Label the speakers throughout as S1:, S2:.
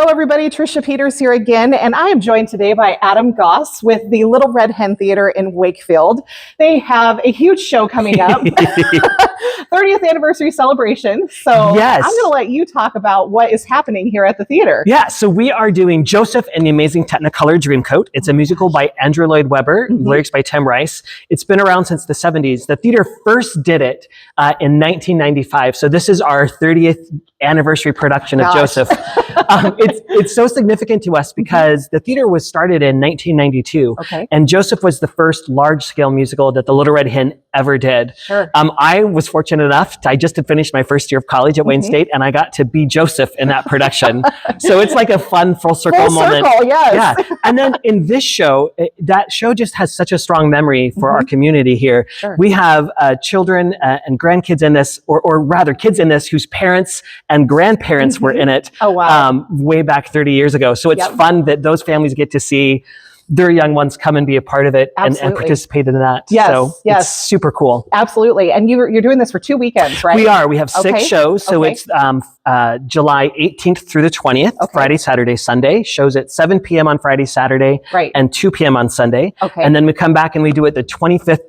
S1: everybody. Trisha Peters here again, and I am joined today by Adam Goss with the Little Red Hen Theatre in Wakefield. They have a huge show coming up, 30th anniversary celebration. So
S2: yes.
S1: I'm going to let you talk about what is happening here at the theater.
S2: Yeah, so we are doing Joseph and the Amazing Technicolor Dreamcoat. It's a musical by Andrew Lloyd Webber, lyrics by Tim Rice. It's been around since the 70s. The theater first did it in 1995. So this is our 30th anniversary production of Joseph. It's so significant to us because the theater was started in 1992, and Joseph was the first large-scale musical that the Little Red Hen ever did.
S1: Sure.
S2: I was fortunate enough, I just had finished my first year of college at Wayne State, and I got to be Joseph in that production. So it's like a fun full circle moment.
S1: Yes.
S2: Yeah. And then in this show, that show just has such a strong memory for our community here.
S1: Sure.
S2: We have children and grandkids in this, or rather kids in this whose parents and grandparents were in it.
S1: Oh, wow.
S2: Way back 30 years ago. So it's fun that those families get to see their young ones come and be a part of it and participate in that.
S1: Yes,
S2: so it's super cool.
S1: Absolutely. And you're doing this for 2 weekends, right?
S2: We are. We have 6 shows. So it's July 18th through the 20th, Friday, Saturday, Sunday. Shows at 7 p.m. on Friday, Saturday, and 2 p.m. on Sunday. And then we come back and we do it the 25th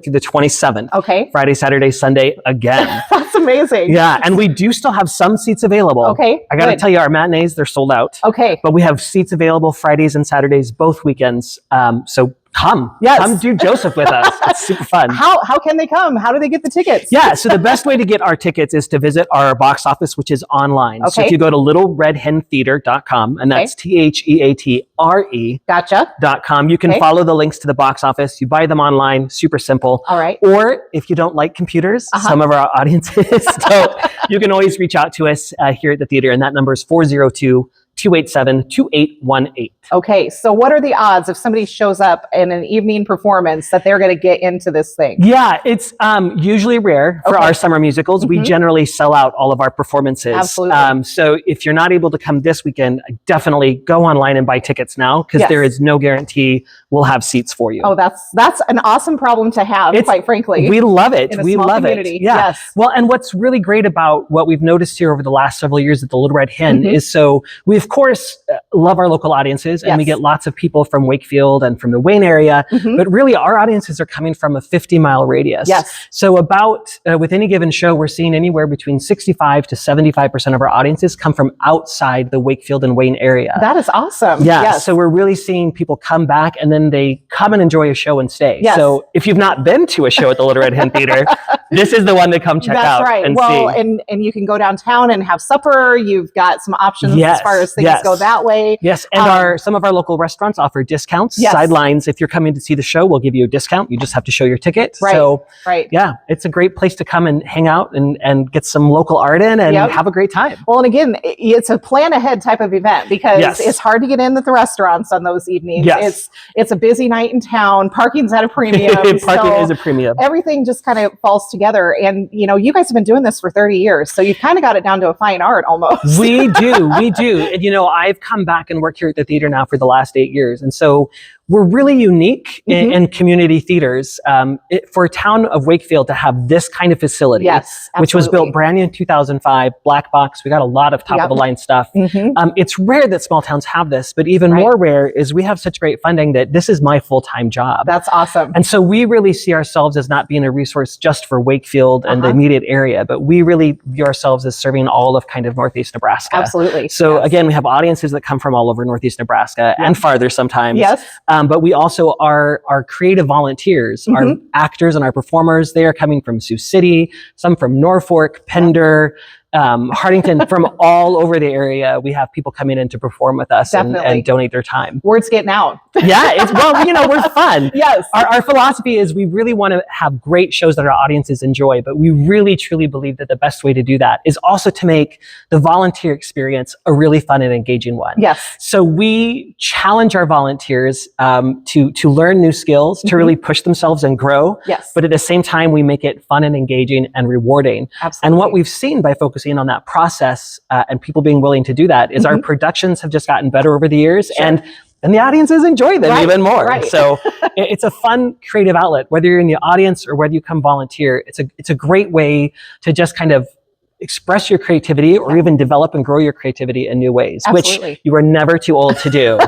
S2: through the 27th. Friday, Saturday, Sunday again.
S1: That's amazing.
S2: Yeah. And we do still have some seats available. I got to tell you, our matinees, they're sold out. But we have seats available Fridays and Saturdays, both weekends. So come do Joseph with us. It's super fun.
S1: How can they come? How do they get the tickets?
S2: Yeah, so the best way to get our tickets is to visit our box office, which is online. So if you go to littleredhentheatre.com, and that's TheatreE.com, you can follow the links to the box office. You buy them online, super simple. Or if you don't like computers, some of our audiences don't, you can always reach out to us here at the theater, and that number is 402-287-2818.
S1: Okay, so what are the odds if somebody shows up in an evening performance that they're going to get into this thing?
S2: Yeah, it's usually rare for our summer musicals. We generally sell out all of our performances.
S1: Absolutely.
S2: So if you're not able to come this weekend, definitely go online and buy tickets now, because there is no guarantee we'll have seats for you.
S1: Oh, that's an awesome problem to have, quite frankly.
S2: We love it.
S1: We love it.
S2: Yeah. Well, and what's really great about what we've noticed here over the last several years at the Little Red Hen is, so we of course love our local audiences, and we get lots of people from Wakefield and from the Wayne area, but really our audiences are coming from a 50-mile radius. So about, with any given show, we're seeing anywhere between 65 to 75% of our audiences come from outside the Wakefield and Wayne area.
S1: That is awesome.
S2: Yeah, so we're really seeing people come back and then they come and enjoy a show and stay. So if you've not been to a show at the Little Red Hen Theatre, this is the one to come check out and see.
S1: And you can go downtown and have supper. You've got some options as far as things go that way.
S2: Yes, and some of our local restaurants offer discounts. Sidelines, if you're coming to see the show, we'll give you a discount. You just have to show your ticket. So yeah, it's a great place to come and hang out and get some local art in and have a great time.
S1: Well, and again, it's a plan ahead type of event, because it's hard to get in at the restaurants on those evenings. It's a busy night in town. Parking's at a premium.
S2: Parking is a premium.
S1: Everything just kind of falls together. And you guys have been doing this for 30 years, so you've kind of got it down to a fine art almost.
S2: We do. And I've come back and worked here at the theater now for the last 8 years. And so we're really unique in community theaters for a town of Wakefield to have this kind of facility, which was built brand new in 2005, black box. We got a lot of top of the line stuff. It's rare that small towns have this, but even more rare is we have such great funding that this is my full-time job.
S1: That's awesome.
S2: And so we really see ourselves as not being a resource just for Wakefield and the immediate area, but we really view ourselves as serving all of kind of Northeast Nebraska.
S1: Absolutely.
S2: So again, we have audiences that come from all over Northeast Nebraska and farther sometimes. But we also are creative volunteers, our actors and our performers. They are coming from Sioux City, some from Norfolk, Pender, Hartington, from all over the area. We have people coming in to perform with us and donate their time.
S1: Word's getting out.
S2: We're fun. Our philosophy is we really want to have great shows that our audiences enjoy, but we really truly believe that the best way to do that is also to make the volunteer experience a really fun and engaging one. So we challenge our volunteers to learn new skills, to really push themselves and grow. But at the same time, we make it fun and engaging and rewarding. And what we've seen by focusing on that process and people being willing to do that is our productions have just gotten better over the years, and the audiences enjoy them even more. So it's a fun creative outlet, whether you're in the audience or whether you come volunteer. It's a great way to just kind of express your creativity or even develop and grow your creativity in new ways,
S1: Absolutely.
S2: which you are never too old to do.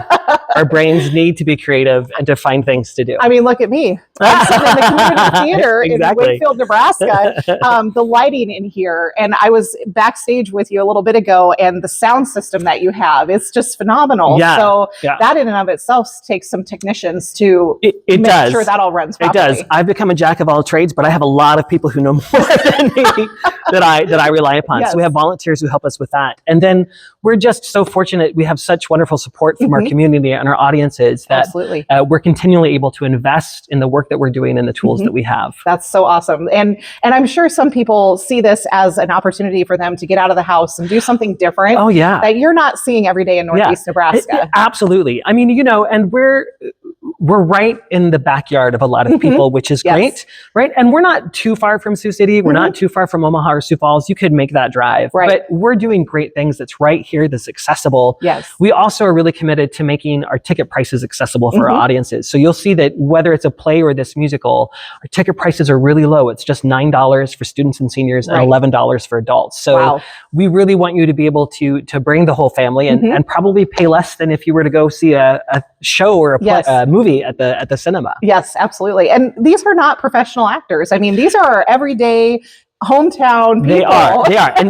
S2: Our brains need to be creative and to find things to do.
S1: I mean, look at me. I'm sitting in the community theater in Wakefield, Nebraska. The lighting in here, and I was backstage with you a little bit ago, and the sound system that you have, it's just phenomenal. So that in and of itself takes some technicians to make sure that all runs properly.
S2: It does. I've become a jack of all trades, but I have a lot of people who know more than me that I rely upon. So we have volunteers who help us with that. And then we're just so fortunate. We have such wonderful support from our community and our audiences that we're continually able to invest in the work that we're doing and the tools that we have.
S1: That's so awesome. And I'm sure some people see this as an opportunity for them to get out of the house and do something different.
S2: Oh, yeah.
S1: That you're not seeing every day in Northeast Nebraska.
S2: Absolutely. I mean, and we're right in the backyard of a lot of people, which is great, right? And we're not too far from Sioux City. We're not too far from Omaha or Sioux Falls. You could make that drive, but we're doing great things that's right here, that's accessible. We also are really committed to making our ticket prices accessible for our audiences. So you'll see that whether it's a play or this musical, our ticket prices are really low. It's just $9 for students and seniors and $11 for adults. So we really want you to be able to bring the whole family and probably pay less than if you were to go see a show or a movie at the cinema.
S1: Yes, absolutely. And these are not professional actors. I mean, these are our everyday hometown people.
S2: They are. And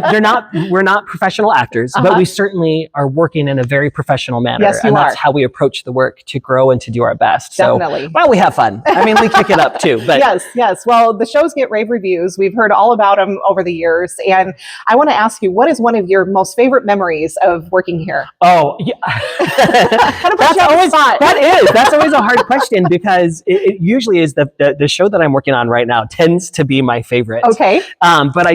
S2: we're not professional actors, but we certainly are working in a very professional manner.
S1: Yes,
S2: and that's how we approach the work to grow and to do our best.
S1: Definitely.
S2: So, well, we have fun. I mean, we kick it up too. But
S1: Yes. Well, the shows get rave reviews. We've heard all about them over the years. And I want to ask you, what is one of your most favorite memories of working here?
S2: Oh, yeah. That's always a hard question because it usually is the show that I'm working on right now tends to be my favorite.
S1: Okay.
S2: But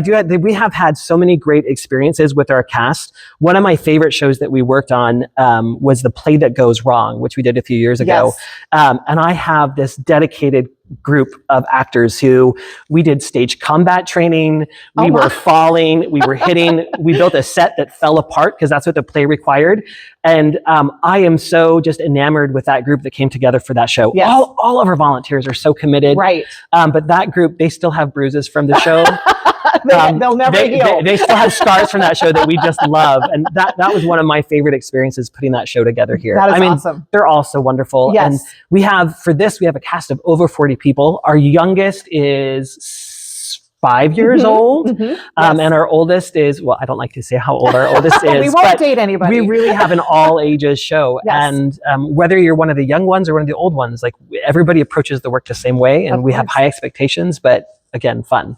S2: we have had so many great experiences with our cast. One of my favorite shows that we worked on was The Play That Goes Wrong, which we did a few years ago. And I have this dedicated group of actors who we did stage combat training. We were falling, we were hitting, we built a set that fell apart because that's what the play required. And I am so just enamored with that group that came together for that show. All of our volunteers are so committed. But that group, they still have bruises from the show.
S1: They'll never heal.
S2: They still have scars from that show that we just love. And that was one of my favorite experiences putting that show together here.
S1: That is awesome.
S2: They're all so wonderful. And we have a cast of over 40 people. Our youngest is 5 years old. And our oldest is, well, I don't like to say how old our oldest is.
S1: We won't date anybody.
S2: We really have an all ages show. And whether you're one of the young ones or one of the old ones, like everybody approaches the work the same way. And we have high expectations, but again, fun.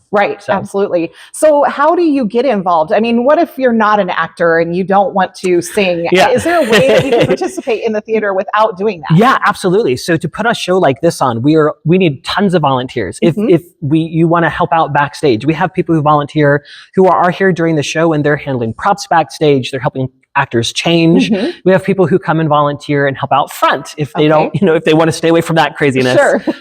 S1: Absolutely. So how do you get involved? I mean, what if you're not an actor and you don't want to sing? Is there a way that you can participate in the theater without doing that?
S2: Yeah, absolutely. So to put a show like this on, we need tons of volunteers. If you want to help out backstage, we have people who volunteer who are here during the show and they're handling props backstage. They're helping actors change. We have people who come and volunteer and help out front if they don't, if they want to stay away from that craziness,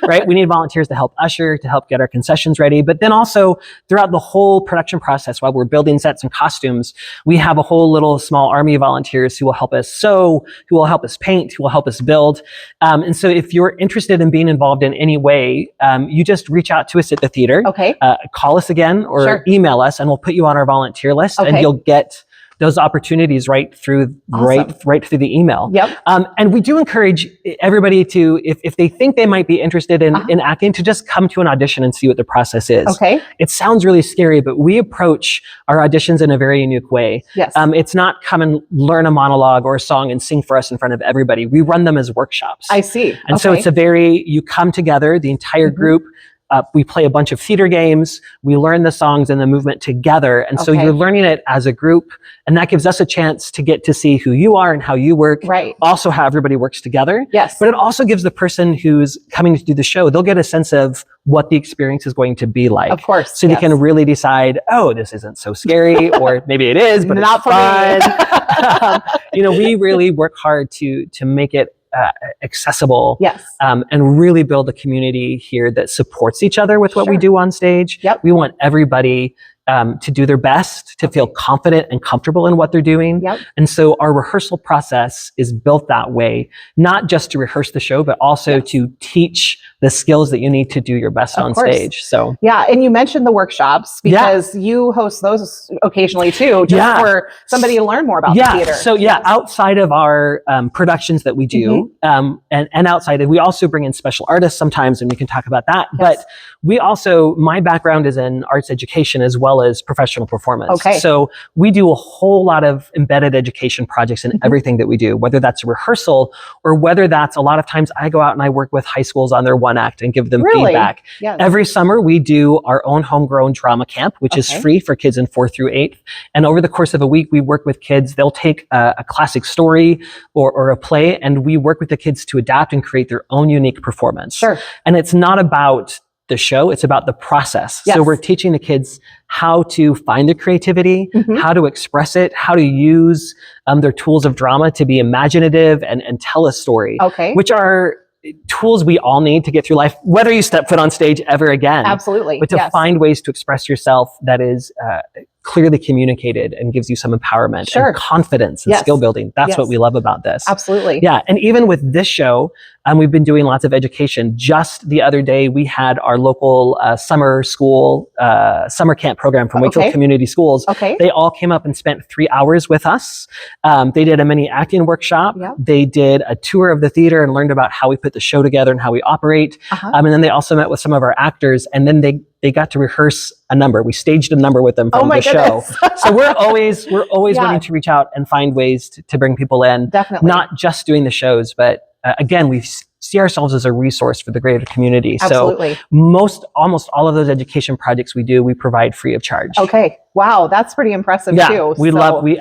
S2: right? We need volunteers to help usher, to help get our concessions ready. But then also throughout the whole production process, while we're building sets and costumes, we have a whole little small army of volunteers who will help us sew, who will help us paint, who will help us build. And so if you're interested in being involved in any way, you just reach out to us at the theater, call us again or email us and we'll put you on our volunteer list and you'll get those opportunities right through the email. And we do encourage everybody to, if they think they might be interested in acting, to just come to an audition and see what the process is. It sounds really scary, but we approach our auditions in a very unique way. It's not come and learn a monologue or a song and sing for us in front of everybody. We run them as workshops.
S1: I see.
S2: And so it's you come together, the entire group. We play a bunch of theater games. We learn the songs and the movement together. And so you're learning it as a group. And that gives us a chance to get to see who you are and how you work. Also how everybody works together. But it also gives the person who's coming to do the show, they'll get a sense of what the experience is going to be like. So they can really decide, oh, this isn't so scary, or maybe it is, but
S1: not
S2: it's fun. We really work hard to make it accessible and really build a community here that supports each other with what we do on stage. We want everybody to do their best, to feel confident and comfortable in what they're doing. And so our rehearsal process is built that way, not just to rehearse the show, but also to teach the skills that you need to do your best on stage. So
S1: yeah, and you mentioned the workshops because you host those occasionally too, just for somebody to learn more about the theater.
S2: So outside of our productions that we do, and outside of, we also bring in special artists sometimes, and we can talk about that. But we also, my background is in arts education as well as professional performance. So we do a whole lot of embedded education projects in everything that we do, whether that's a rehearsal or whether that's, a lot of times I go out and I work with high schools on their one act and give them feedback. Every summer we do our own homegrown drama camp, which is free for kids in 4th through 8th. And over the course of a week, we work with kids. They'll take a classic story or a play, and we work with the kids to adapt and create their own unique performance. And it's not about the show, it's about the process. So we're teaching the kids how to find their creativity, how to express it, how to use their tools of drama to be imaginative and tell a story, which are tools we all need to get through life, whether you step foot on stage ever again.
S1: Absolutely.
S2: But to find ways to express yourself that is clearly communicated and gives you some empowerment and confidence and skill building. That's what we love about this.
S1: Absolutely.
S2: Yeah. And even with this show, we've been doing lots of education. Just the other day, we had our local summer camp program from Wakefield Community Schools. They all came up and spent 3 hours with us. They did a mini acting workshop. They did a tour of the theater and learned about how we put the show together and how we operate. And then they also met with some of our actors, and then they got to rehearse a number. We staged a number with them from the show. So we're always wanting to reach out and find ways to bring people in.
S1: Definitely.
S2: Not just doing the shows, but again, we see ourselves as a resource for the greater community.
S1: Absolutely.
S2: So almost all of those education projects we do, we provide free of charge.
S1: Wow, that's pretty impressive too.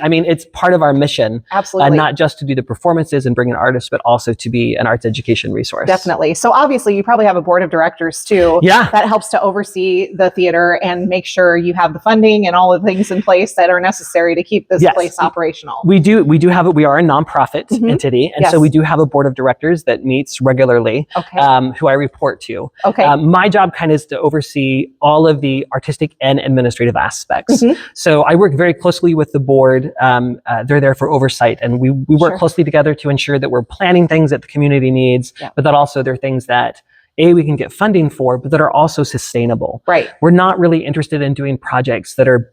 S2: I mean, it's part of our mission.
S1: Absolutely.
S2: Not just to do the performances and bring in artists, but also to be an arts education resource.
S1: Definitely. So obviously you probably have a board of directors too. That helps to oversee the theater and make sure you have the funding and all the things in place that are necessary to keep this place operational.
S2: We are a nonprofit entity. And so we do have a board of directors that meets regularly, who I report to. My job kind of is to oversee all of the artistic and administrative aspects. So I work very closely with the board. They're there for oversight, and we work closely together to ensure that we're planning things that the community needs, but that also they're things that we can get funding for, but that are also sustainable. We're not really interested in doing projects that are,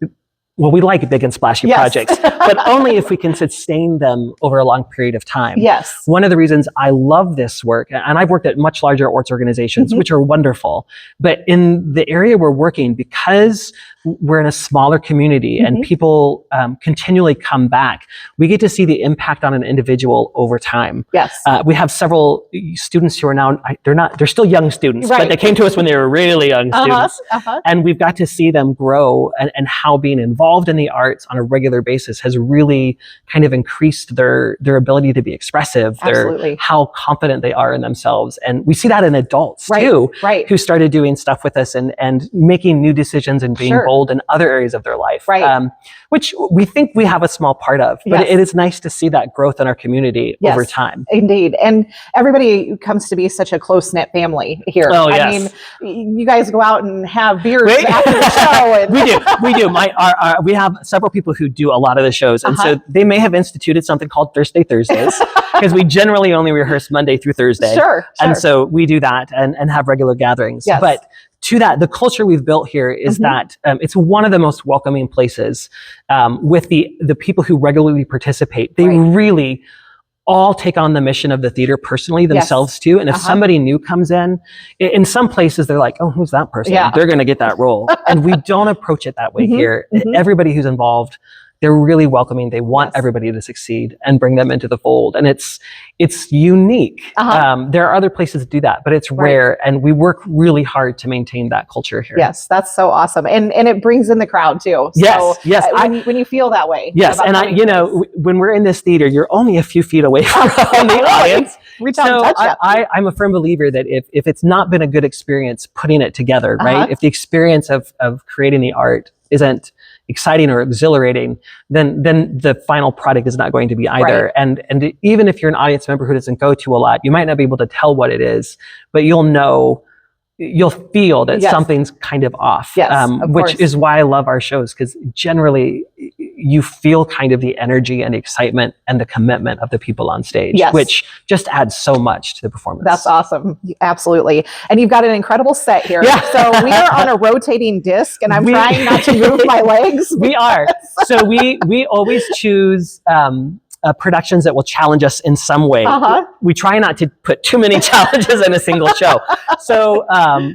S2: well, we like big and splashy projects, but only if we can sustain them over a long period of time. One of the reasons I love this work, and I've worked at much larger arts organizations, which are wonderful, but in the area we're working, because we're in a smaller community and people continually come back, we get to see the impact on an individual over time. We have several students who are now, they're still young students, but they came to us when they were really young students. And we've got to see them grow, and how being involved in the arts on a regular basis has really kind of increased their ability to be expressive, how confident they are in themselves. And we see that in adults too, who started doing stuff with us and making new decisions and being bold in other areas of their life, which we think we have a small part of, but it is nice to see that growth in our community over time.
S1: Indeed. And everybody comes to be such a close-knit family here. I mean, you guys go out and have beers after the show. And
S2: We do. We have several people who do a lot of the shows, and so they may have instituted something called Thursdays, because we generally only rehearse Monday through Thursday. And so we do that and have regular gatherings. But to that, the culture we've built here is that it's one of the most welcoming places with the people who regularly participate. They really all take on the mission of the theater personally themselves too. And if somebody new comes in some places they're like, oh, who's that person? They're going to get that role. And we don't approach it that way here. Everybody who's involved, they're really welcoming. They want everybody to succeed and bring them into the fold. And it's unique. There are other places that do that, but it's rare. And we work really hard to maintain that culture here.
S1: Yes, that's so awesome. And it brings in the crowd too. When you feel that way.
S2: And when we're in this theater, you're only a few feet away from the audience.
S1: Reach out and touch
S2: I'm a firm believer that if it's not been a good experience putting it together, if the experience of creating the art isn't exciting or exhilarating, then the final product is not going to be either. And even if you're an audience member who doesn't go to a lot, you might not be able to tell what it is, but you'll feel that something's kind of off, which is why I love our shows, because generally you feel kind of the energy and the excitement and the commitment of the people on stage,
S1: yes.
S2: which just adds so much to the performance.
S1: That's awesome. Absolutely. And you've got an incredible set here.
S2: Yeah.
S1: So we are on a rotating disc, and I'm trying not to move my legs.
S2: We are. So we always choose productions that will challenge us in some way. We try not to put too many challenges in a single show. So,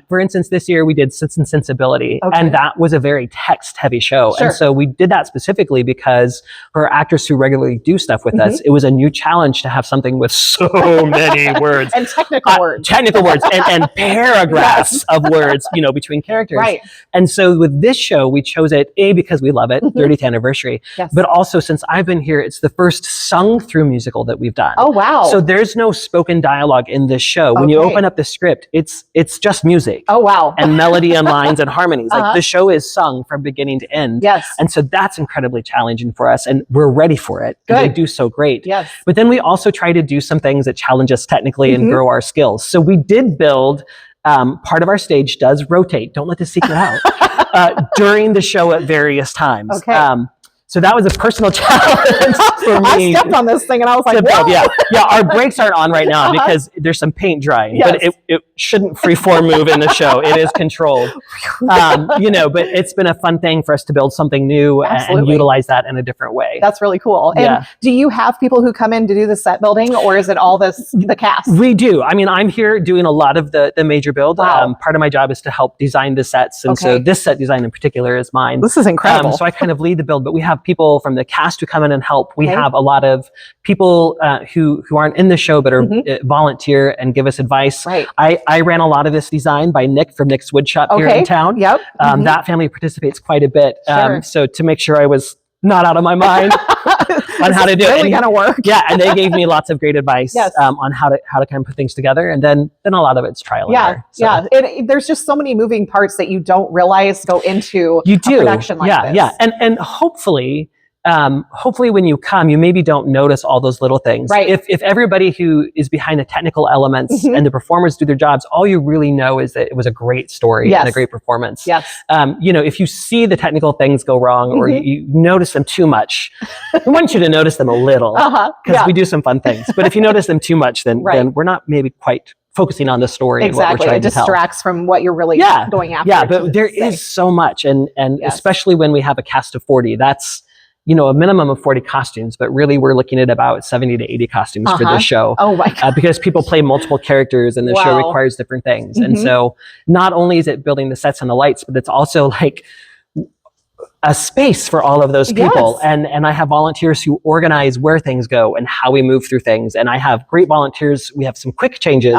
S2: for instance, this year we did Sense and Sensibility, and that was a very text-heavy show. And so we did that specifically because for actors who regularly do stuff with us, it was a new challenge to have something with so many words.
S1: And technical words.
S2: Technical words and paragraphs of words, you know, between characters.
S1: Right.
S2: And so with this show, we chose it, A, because we love it, 30th anniversary, but also since I've been here, it's the first sung through musical that we've done.
S1: Oh, wow.
S2: So there's no spoken dialogue in this show. When you open up the script, it's just music.
S1: Oh, wow.
S2: And melody and lines and harmonies. Like the show is sung from beginning to end.
S1: Yes.
S2: And so that's incredibly challenging for us, and we're ready for it.
S1: Good.
S2: They do so great.
S1: Yes.
S2: But then we also try to do some things that challenge us technically and grow our skills. So we did build, part of our stage does rotate. Don't let the secret out. During the show at various times. So that was a personal challenge for me.
S1: I stepped on this thing and I was like, whoa.
S2: Yeah, our brakes aren't on right now because there's some paint drying, but it shouldn't freeform move in the show. It is controlled. You know, but it's been a fun thing for us to build something new and utilize that in a different way.
S1: That's really cool. And do you have people who come in to do the set building, or is it all the cast?
S2: We do. I mean, I'm here doing a lot of the major build. Part of my job is to help design the sets. And so this set design in particular is mine.
S1: This is incredible.
S2: So I kind of lead the build, but we have people from the cast who come in and help. We have a lot of people who aren't in the show but are volunteer and give us advice.
S1: Right.
S2: I ran a lot of this design by Nick from Nick's Woodshop here in town.
S1: Yep.
S2: That family participates quite a bit. So to make sure I was not out of my mind on how to do it.
S1: Really gonna work.
S2: Yeah, and they gave me lots of great advice on how to kind of put things together, and then a lot of it's trial and error. So.
S1: There's just so many moving parts that you don't realize go into a production like this.
S2: And hopefully when you come, you maybe don't notice all those little things.
S1: Right.
S2: If everybody who is behind the technical elements and the performers do their jobs, all you really know is that it was a great story and a great performance.
S1: Yes.
S2: You know, if you see the technical things go wrong or you notice them too much, I want you to notice them a little because we do some fun things. But if you notice them too much, then we're not maybe quite focusing on the story and what we're trying to tell.
S1: It distracts from what you're really going after.
S2: Yeah, but there is so much. And especially when we have a cast of 40, that's, you know, a minimum of 40 costumes, but really we're looking at about 70 to 80 costumes for this show.
S1: Oh my God.
S2: Because people play multiple characters and the show requires different things. And so not only is it building the sets and the lights, but it's also like a space for all of those people. And I have volunteers who organize where things go and how we move through things. And I have great volunteers. We have some quick changes.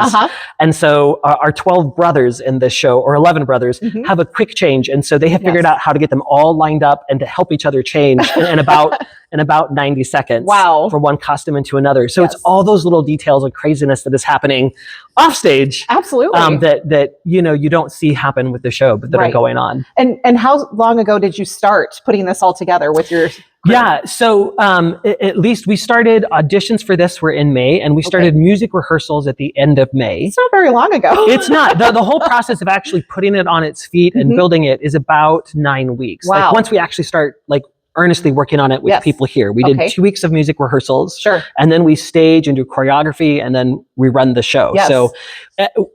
S2: And so our 12 brothers in this show, or 11 brothers, have a quick change. And so they have figured out how to get them all lined up and to help each other change in about 90 seconds from one costume into another. So it's all those little details of craziness that is happening off stage.
S1: Absolutely.
S2: That you know, you don't see happen with the show, but that are going on.
S1: And how long ago did you start putting this all together with your crew?
S2: Yeah, so at least we started auditions for this were in May, and we started music rehearsals at the end of May.
S1: It's not very long ago.
S2: It's not. The whole process of actually putting it on its feet and building it is about 9 weeks.
S1: Wow.
S2: Like once we actually start like earnestly working on it with people here. We did 2 weeks of music rehearsals.
S1: Sure.
S2: And then we stage and do choreography, and then we run the show.
S1: Yes.
S2: So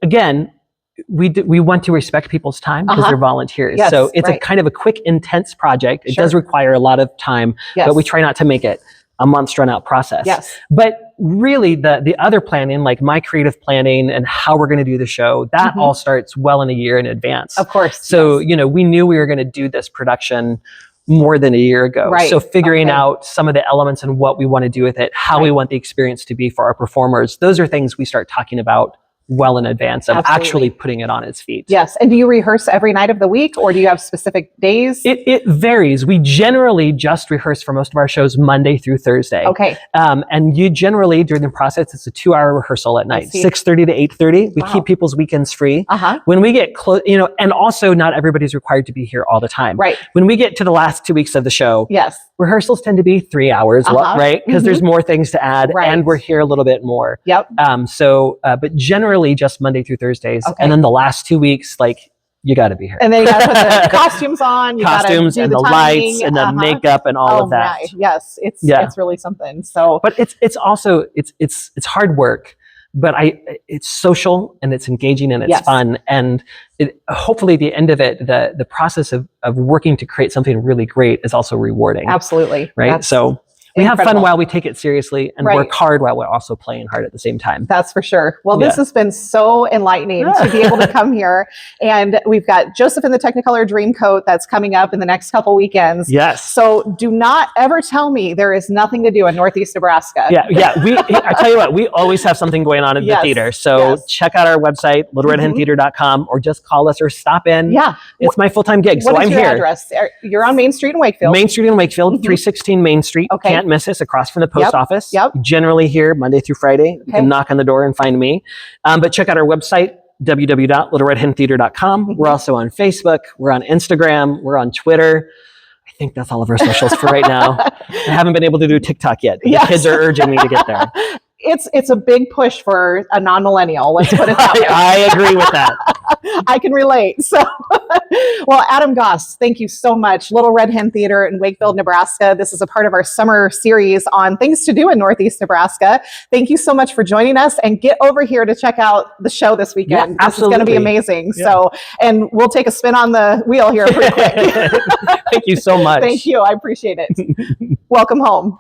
S2: again, we want to respect people's time because they're volunteers.
S1: Yes,
S2: so it's a kind of a quick, intense project. It does require a lot of time, but we try not to make it a month's drawn out process.
S1: Yes.
S2: But really the other planning, like my creative planning and how we're going to do the show, that all starts well in a year in advance.
S1: Of course.
S2: So, you know, we knew we were going to do this production more than a year ago.
S1: Right.
S2: So figuring out some of the elements and what we want to do with it, how we want the experience to be for our performers, those are things we start talking about well in advance of actually putting it on its feet.
S1: Yes. And do you rehearse every night of the week, or do you have specific days?
S2: It varies. We generally just rehearse for most of our shows Monday through Thursday.
S1: Okay.
S2: And you generally, during the process, it's a 2-hour rehearsal at night, 6:30 to 8:30. We keep people's weekends free. When we get close, you know, and also not everybody's required to be here all the time. Right. When we get to the last 2 weeks of the show, rehearsals tend to be 3 hours, right? Because there's more things to add, and we're here a little bit more. But generally just Monday through Thursdays. And then the last 2 weeks, like you got to be here.
S1: And then you got to put the costumes on, you
S2: costumes
S1: do
S2: and
S1: the
S2: lights
S1: timing,
S2: and the makeup and all of that.
S1: Right. Yes, it's really something. So,
S2: but it's also it's hard work, but it's social and it's engaging and it's fun, and hopefully at the end of it, the process of working to create something really great is also rewarding.
S1: Absolutely.
S2: Right. So we have fun while we take it seriously, and work hard while we're also playing hard at the same time.
S1: That's for sure. Well, this has been so enlightening to be able to come here. And we've got Joseph in the Technicolor Dreamcoat that's coming up in the next couple weekends.
S2: Yes.
S1: So do not ever tell me there is nothing to do in Northeast Nebraska.
S2: Yeah. I tell you what, we always have something going on at the theater. So check out our website, littleredhentheatre.com, or just call us or stop in.
S1: Yeah.
S2: It's my full-time gig. So I'm here.
S1: Address? You're on Main Street in Wakefield.
S2: Main Street in Wakefield, 316 Main Street.
S1: Okay.
S2: Can't miss us, across from the post office.
S1: Yep.
S2: Generally here Monday through Friday. You can knock on the door and find me. But check out our website, www.littleredhentheatre.com. We're also on Facebook. We're on Instagram. We're on Twitter. I think that's all of our socials for right now. I haven't been able to do TikTok yet. The kids are urging me to get there.
S1: It's a big push for a non-millennial. Let's put it that way.
S2: I agree with that.
S1: I can relate. So, well, Adam Goss, thank you so much. Little Red Hen Theatre in Wakefield, Nebraska. This is a part of our summer series on things to do in Northeast Nebraska. Thank you so much for joining us, and get over here to check out the show this weekend.
S2: Yeah,
S1: this is going to be amazing.
S2: Yeah.
S1: So, and we'll take a spin on the wheel here pretty quick.
S2: Thank you so much.
S1: Thank you. I appreciate it. Welcome home.